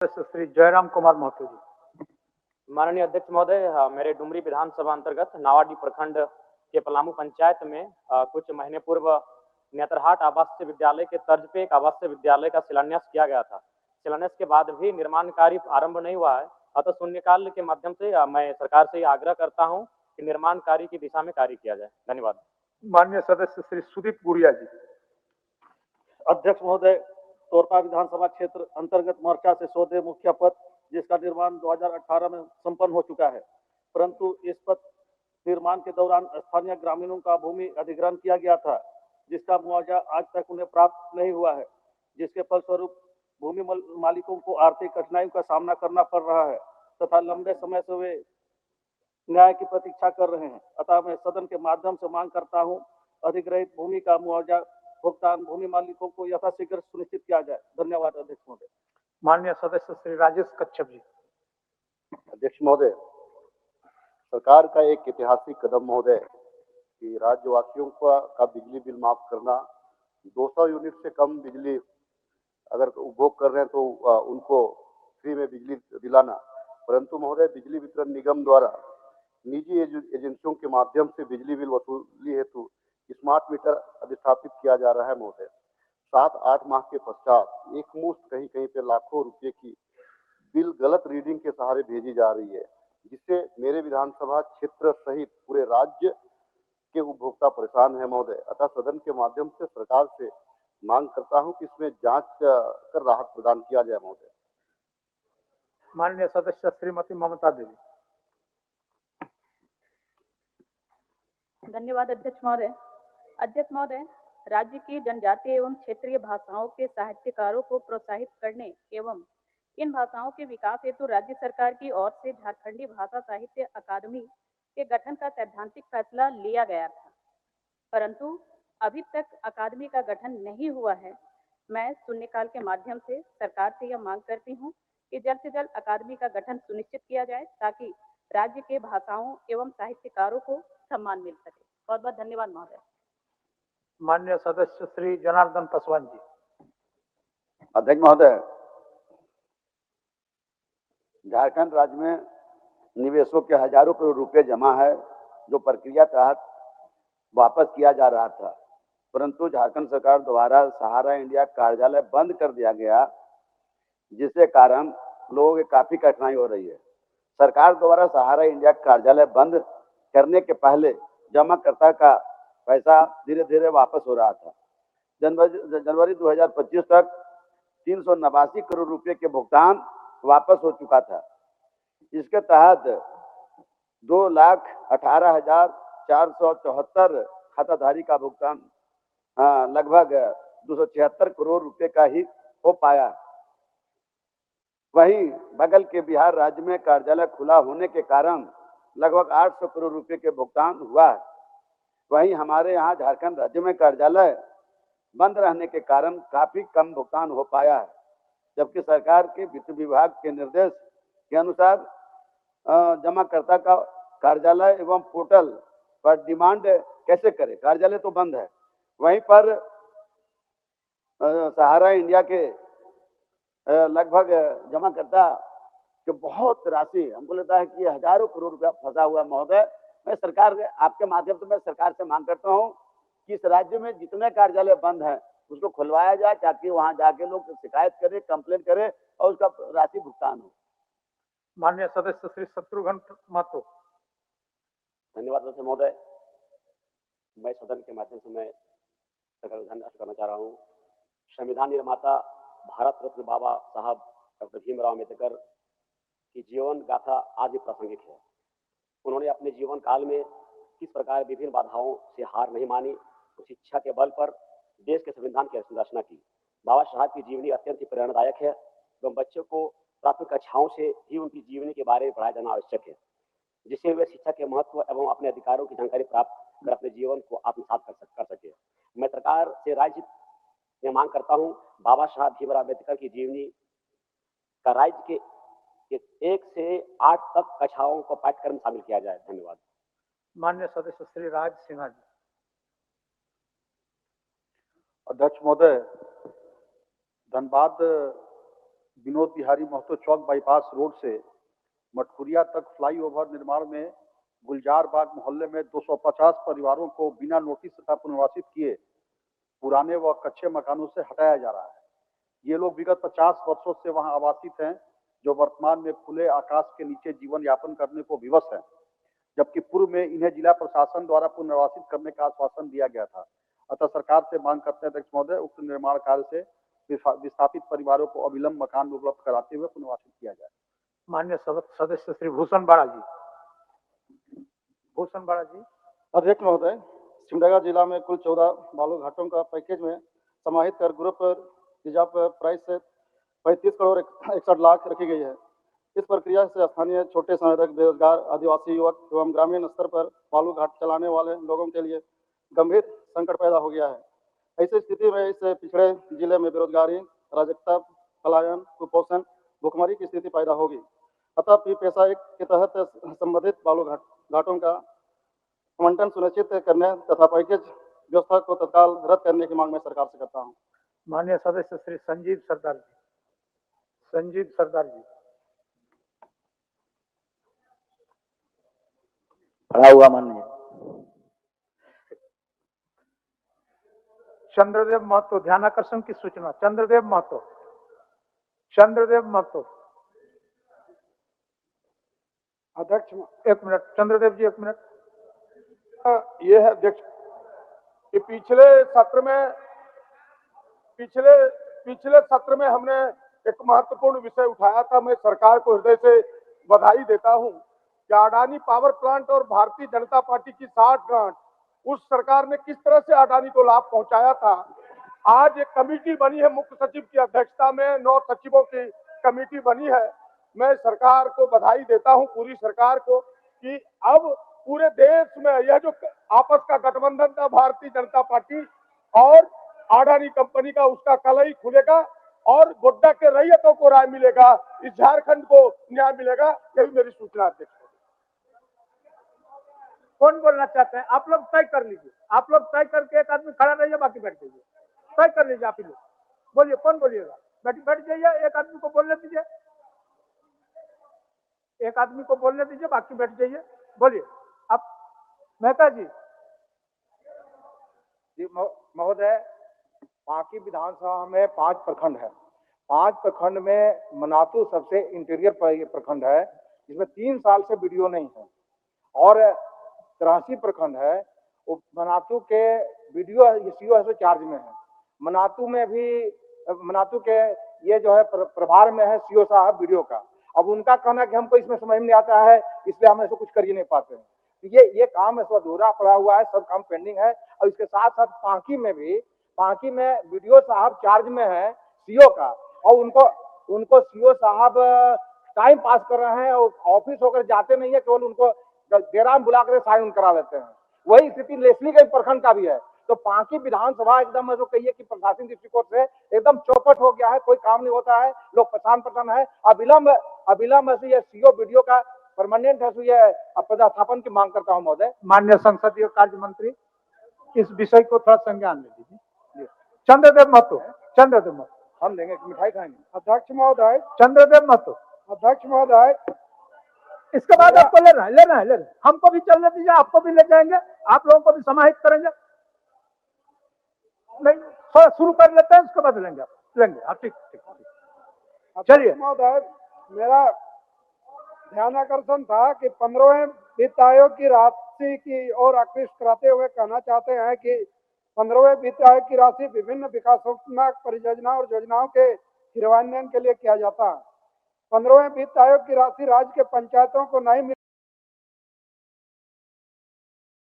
श्री जयराम कुमार महतो जी। माननीय अध्यक्ष महोदय, मेरे डुमरी विधानसभा अंतर्गत नावाडी प्रखंड के पलामू पंचायत में कुछ महीने पूर्व नेतरहाट आवासीय विद्यालय के तर्ज पे एक आवासीय विद्यालय का शिलान्यास किया गया था। शिलान्यास के बाद भी निर्माण कार्य आरंभ नहीं हुआ है, अतः शून्यकाल के माध्यम से मैं सरकार से आग्रह करता हूं कि निर्माण कार्य की दिशा में कार्य किया जाए। धन्यवाद। माननीय सदस्य श्री सुदीप गुड़िया जी। अध्यक्ष महोदय, तोरपा विधानसभा क्षेत्र अंतर्गत मोर्चा से सौदे मुखिया पद जिसका निर्माण 2018 में संपन्न हो चुका है, परंतु इस पद निर्माण के दौरान स्थानीय ग्रामीणों का भूमि अधिग्रहण किया गया था, जिसका मुआवजा आज तक उन्हें प्राप्त नहीं हुआ है, जिसके फलस्वरूप भूमि मालिकों को आर्थिक कठिनाइयों का सामना करना पड़ रहा है तथा लंबे समय से वे न्याय की प्रतीक्षा कर रहे हैं। अतः मैं सदन के माध्यम से मांग करता हूं, अधिग्रहित भूमि का मुआवजा भुगतान भूमि मालिकों को यथाशीघ्र सुनिश्चित किया जाए। धन्यवाद अध्यक्ष महोदय। माननीय सदस्य श्री राजेश कच्छप जी। अध्यक्ष महोदय, सरकार का एक ऐतिहासिक कदम महोदय कि राज्यवासियों का बिजली बिल माफ करना, 200 यूनिट से कम बिजली अगर उपभोग कर रहे हैं तो उनको फ्री में बिजली दिलाना। परंतु महोदय, बिजली वितरण निगम द्वारा निजी एजेंसियों के माध्यम से बिजली बिल वसूली हेतु स्मार्ट मीटर अधिस्थापित किया जा रहा है महोदय। 7-8 माह के पश्चात एक मुश्त कहीं कहीं पे लाखों रुपए की बिल गलत रीडिंग के सहारे भेजी जा रही है, जिससे मेरे विधानसभा क्षेत्र सहित पूरे राज्य के उपभोक्ता परेशान है महोदय। अतः सदन के माध्यम से सरकार से मांग करता हूं कि इसमें जांच कर राहत प्रदान किया जाए महोदय। माननीय सदस्य श्रीमती ममता देवी। धन्यवाद अध्यक्ष महोदय। अध्यक्ष महोदय, राज्य की जनजातीय एवं क्षेत्रीय भाषाओं के साहित्यकारों को प्रोत्साहित करने एवं इन भाषाओं के विकास हेतु राज्य सरकार की ओर से झारखंडी भाषा साहित्य अकादमी के गठन का सैद्धांतिक फैसला लिया गया था, परंतु अभी तक अकादमी का गठन नहीं हुआ है। मैं शून्यकाल के माध्यम से सरकार से यह मांग करती हूँ कि जल्द से जल्द अकादमी का गठन सुनिश्चित किया जाए ताकि राज्य के भाषाओं एवं साहित्यकारों को सम्मान मिल सके। बहुत बहुत धन्यवाद महोदय। माननीय सदस्य श्री जनार्दन पासवान जी। अध्यक्ष महोदय, झारखंड राज्य में निवेशों के हजारों करोड़ रुपए जमा है, जो प्रक्रिया तहत वापस किया जा रहा था, परंतु झारखंड सरकार द्वारा सहारा इंडिया कार्यालय बंद कर दिया गया, जिसके कारण लोगों की काफी कठिनाई हो रही है। सरकार द्वारा सहारा इंडिया कार्यालय बंद करने के पहले जमाकर्ता का पैसा धीरे धीरे वापस हो रहा था। जनवरी 2025 तक 389 करोड़ रुपए के भुगतान वापस हो चुका था। इसके तहत 2,18,474 खाताधारी का भुगतान लगभग 276 करोड़ रुपए का ही हो पाया। वहीं बगल के बिहार राज्य में कार्यालय खुला होने के कारण लगभग 800 करोड़ रुपए के भुगतान हुआ है। वहीं हमारे यहाँ झारखंड राज्य में कार्यालय बंद रहने के कारण काफी कम भुगतान हो पाया है, जबकि सरकार के वित्त विभाग के निर्देश के अनुसार जमाकर्ता का कार्यालय एवं पोर्टल पर डिमांड कैसे करे, कार्यालय तो बंद है। वहीं पर सहारा इंडिया के लगभग जमाकर्ता के बहुत राशि हमको लगता है कि हजारों करोड़ रुपया फंसा हुआ महोदय। मैं सरकार आपके माध्यम से मैं सरकार से मांग करता हूं कि इस राज्य में जितने कार्यालय बंद हैं उसको खुलवाया जाए, ताकि वहां जाके लोग शिकायत करें, कंप्लेन करें और उसका राशि भुगतान हो। माननीय सदस्य श्री शत्रुघ्न महतो। धन्यवाद अध्यक्ष महोदय। मैं सदन के माध्यम से मैं सरकार का धन्यवाद करना चाह रहा हूँ। संविधान निर्माता भारत रत्न बाबा साहब डॉक्टर भीमराव अम्बेडकर की जीवन गाथा आज भी प्रासंगिक है। उन्होंने अपने जीवन काल में किस प्रकार विभिन्न बाधाओं से हार नहीं मानी, तो शिक्षा के बल पर देश के संविधान की रचना की। बाबा साहब की जीवनी अत्यंत प्रेरणादायक है एवं बच्चों को प्राथमिक कक्षाओं से ही उनकी जीवनी के बारे में पढ़ाया जाना आवश्यक है, जिससे वे शिक्षा के महत्व एवं अपने अधिकारों की जानकारी प्राप्त कर अपने जीवन को आत्मसात कर सके। मैं सरकार से राज्य में मांग करता हूं, बाबा साहब भीमराव अम्बेडकर की जीवनी का राज्य के 1 से 8 तक कक्षाओं को पाठ्यक्रम में शामिल किया जाए। धन्यवाद। माननीय सदस्य श्री राज सिन्हा जी। अध्यक्ष महोदय, धनबाद विनोद बिहारी महतो चौक बाईपास रोड से मटकुरिया तक फ्लाईओवर निर्माण में गुलजार बाग मोहल्ले में 250 परिवारों को बिना नोटिस तथा पुनर्वासित किए पुराने व कच्चे मकानों से हटाया जा रहा है। ये लोग विगत 50 वर्षों से वहां आवासित हैं, जो वर्तमान में खुले आकाश के नीचे जीवन यापन करने को विवश हैं, जबकि पूर्व में इन्हें जिला प्रशासन द्वारा पुनर्वासित करने का आश्वासन दिया गया था। अतः सरकार से मांग करते हैं अध्यक्ष महोदय, उक्त निर्माण कार्य से विस्थापित परिवारों को अविलंब मकान उपलब्ध कराते हुए पुनर्वासित किया जाए। माननीय सदस्य श्री भूषण बाड़ा जी। भूषण बाड़ा जी। अध्यक्ष महोदय, सिमडेगा जिला में कुल 14 बालू घाटों का पैकेज में समाहित कर ग्रुप रिजर्व प्राइस से 35 करोड़ 61 लाख रखी गई है। इस प्रक्रिया से स्थानीय छोटे संवेदक, बेरोजगार आदिवासी युवक एवं ग्रामीण स्तर पर बालू घाट चलाने वाले लोगों के लिए गंभीर संकट पैदा हो गया है। ऐसी स्थिति में इस पिछड़े जिले में बेरोजगारी, अराजकता, पलायन, कुपोषण, भुखमरी की स्थिति पैदा होगी। अतः पैसा एक के तहत संबंधित बालू घाटों का आवंटन सुनिश्चित करने तथा पैकेज व्यवस्था को तत्काल रद्द करने की मांग मैं सरकार से करता हूं। माननीय सदस्य श्री संजीव सरदार जी। संजीव सरदार जी। खड़ा हुआ माननीय। चंद्रदेव महतो, ध्यानाकर्षण की सूचना। चंद्रदेव महतो। चंद्रदेव महतो। अध्यक्ष, एक मिनट चंद्रदेव जी, एक मिनट। ये है अध्यक्ष कि पिछले सत्र में हमने एक महत्वपूर्ण विषय उठाया था। मैं सरकार को हृदय से बधाई देता हूं कि अडानी पावर प्लांट और भारतीय जनता पार्टी की 60 गांठ उस सरकार ने किस तरह से अडानी को लाभ पहुंचाया था। आज एक कमेटी बनी है, मुख्य सचिव की अध्यक्षता में 9 सचिवों की कमेटी बनी है। मैं सरकार को बधाई देता हूं, पूरी सरकार को, कि अब पूरे देश में यह जो आपस का गठबंधन था भारतीय जनता पार्टी और अडानी कंपनी का, उसका कल ही खुलेगा और गोड्डा के रैयतों को राय मिलेगा, इस झारखंड को न्याय मिलेगा। यही मेरी सूचना अध्यक्ष। कौन बोलना चाहते हैं? आप लोग तय कर लीजिए। आप लोग तय करके एक आदमी खड़ा रहिए, बाकी बैठ जाइए। तय कर लीजिए आप ही लोग। बोलिए, कौन बोलिएगा? बैठ जाइए, एक आदमी को बोलने दीजिए। एक आदमी को बोलने दीजिए, बाकी बैठ जाइए। बोलिए आप। मेहता जी। महोदय, बाकी विधानसभा में 5 प्रखंड है। 5 प्रखंड में मनातू सबसे इंटीरियर प्रखंड है, जिसमें 3 साल से वीडियो नहीं है, और 83 प्रखंड है। वो मनातू के वीडियो सीओ से चार्ज में है। मनातू के ये जो है प्रभार में है सीओ साहब वीडियो का। अब उनका कहना कि हमको इसमें समझ में नहीं आता है, इसलिए हम ऐसे कुछ कर ही नहीं पाते हैं। ये काम ऐसा अधूरा पड़ा हुआ है, सब काम पेंडिंग है। और इसके साथ साथ पांकी में वीडियो साहब चार्ज में है सीओ का, और उनको सीओ साहब टाइम पास कर रहे हैं और ऑफिस होकर जाते नहीं है, केवल उनको डेरा में बुला कर साइन करा देते हैं। वही स्थिति लेस्लीगंज प्रखंड का भी है। तो पांकी विधानसभा एकदम जो कहिए कि प्रशासनिक दृष्टिकोण से एकदम चौपट हो गया है, कोई काम नहीं होता है, लोग परेशान है। अविलंब से ये सीओ वीडियो का परमानेंट है, तो ये पदस्थापन की मांग करता हूं महोदय। माननीय संसदीय कार्य मंत्री, इस विषय को थोड़ा संज्ञान ले लीजिए। चंद्रदेव महतो। चंद्रदेव महतो। हम देंगे, मिठाई खाएंगे। अध्यक्ष महोदय। चंद्रदेव महतो। अध्यक्ष महोदय, इसके बाद आपको लेना है। हमको भी चलने दीजिए, आपको भी ले जाएंगे, आप लोगों को भी समाहित करेंगे। नहीं, थोड़ा शुरू कर लेते हैं, उसके बाद लेंगे। हाँ, ठीक। चलिए महोदय, मेरा ध्यानाकर्षण था कि 15वें वित्त आयोग की राशि की ओर आकृष्ट कराते हुए कहना चाहते हैं कि 15वें वित्त आयोग की राशि विभिन्न विकासात्मक परियोजना और योजनाओं के क्रियान्वयन के लिए किया जाता है। 15वें वित्त आयोग की राशि राज्य के पंचायतों को नहीं